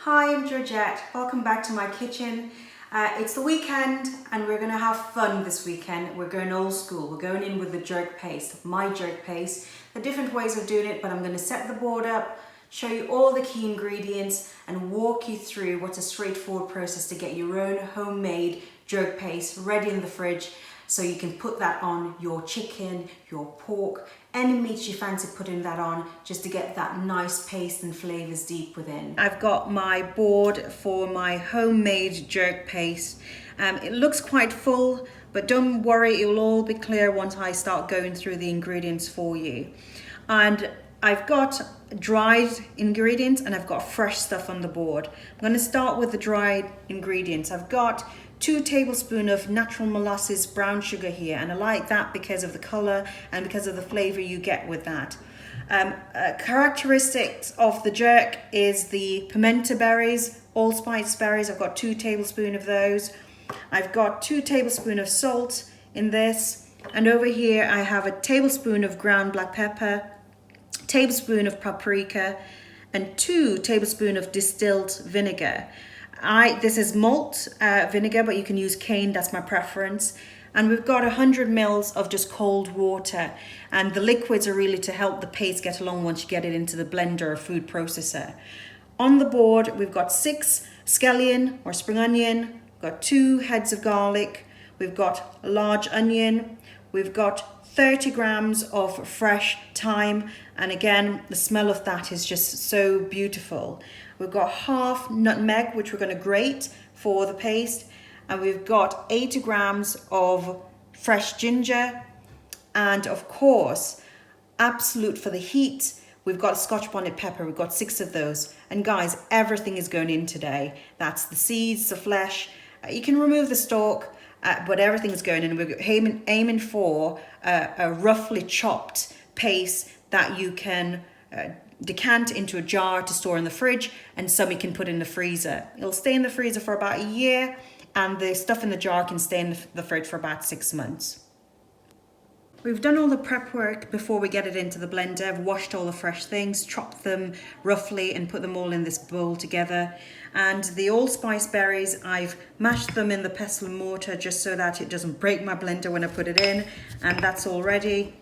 Hi, I'm Georgette. Welcome back to my kitchen. It's the weekend and we're going to have fun this weekend. We're going old school. We're going in with the jerk paste, my jerk paste. There are different ways of doing it, but I'm going to set the board up, show you all the key ingredients and walk you through what's a straightforward process to get your own homemade jerk paste ready in the fridge so you can put that on your chicken, your pork, any meat you fancy putting that on just to get that nice paste and flavors deep within. I've got my board for my homemade jerk paste. It looks quite full, but don't worry, it will all be clear once I start going through the ingredients for you. And I've got dried ingredients and I've got fresh stuff on the board. I'm going to start with the dried ingredients. I've got 2 tablespoons of natural molasses brown sugar here, and I like that because of the color and because of the flavor you get with that. Characteristics of the jerk is the pimento berries, allspice berries. I've got 2 tablespoons of those. I've got 2 tablespoons of salt in this, and over here I have a tablespoon of ground black pepper, tablespoon of paprika, and 2 tablespoons of distilled vinegar. This is malt vinegar, but you can use cane, that's my preference. And we've got 100 mils of just cold water. And the liquids are really to help the paste get along once you get it into the blender or food processor. On the board, we've got 6 scallion or spring onion, we've got 2 heads of garlic, we've got a large onion, we've got 30 grams of fresh thyme, and again the smell of that is just so beautiful. We've got half nutmeg, which we're going to grate for the paste, and we've got 80 grams of fresh ginger, and of course, absolute for the heat, we've got scotch bonnet pepper. We've got 6 of those, and guys, everything is going in today. That's the seeds, the flesh. You can remove the stalk, but everything's going in. We're aiming for a roughly chopped paste that you can decant into a jar to store in the fridge, and some you can put in the freezer. It'll stay in the freezer for about a year, and the stuff in the jar can stay in the fridge for about 6 months. We've done all the prep work before we get it into the blender. I've washed all the fresh things, chopped them roughly and put them all in this bowl together. And the allspice berries, I've mashed them in the pestle and mortar just so that it doesn't break my blender when I put it in. And that's all ready.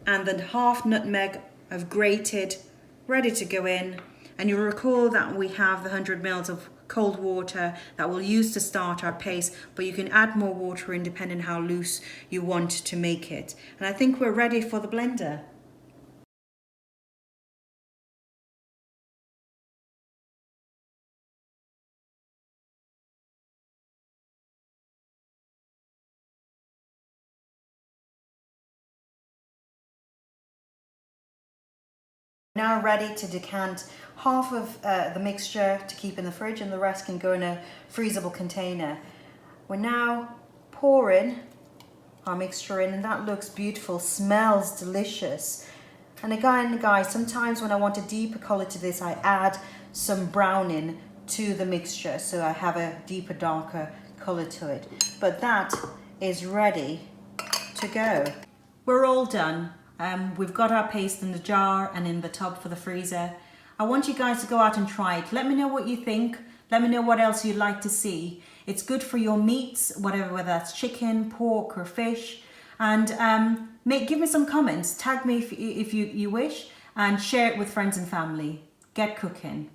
And then half nutmeg I've grated, ready to go in. And you'll recall that we have the 100 mils of cold water that we'll use to start our paste, but you can add more water in depending how loose you want to make it. And I think we're ready for the blender. Now ready to decant half of the mixture to keep in the fridge, and the rest can go in a freezable container. We're now pouring our mixture in, and that looks beautiful, smells delicious. And again, guys, sometimes when I want a deeper color to this, I add some browning to the mixture so I have a deeper, darker color to it. But that is ready to go. We're all done. We've got our paste in the jar and in the tub for the freezer. I want you guys to go out and try it. Let me know what you think. Let me know what else you'd like to see. It's good for your meats, whether that's chicken, pork or fish. And give me some comments. Tag me if you wish, and share it with friends and family. Get cooking.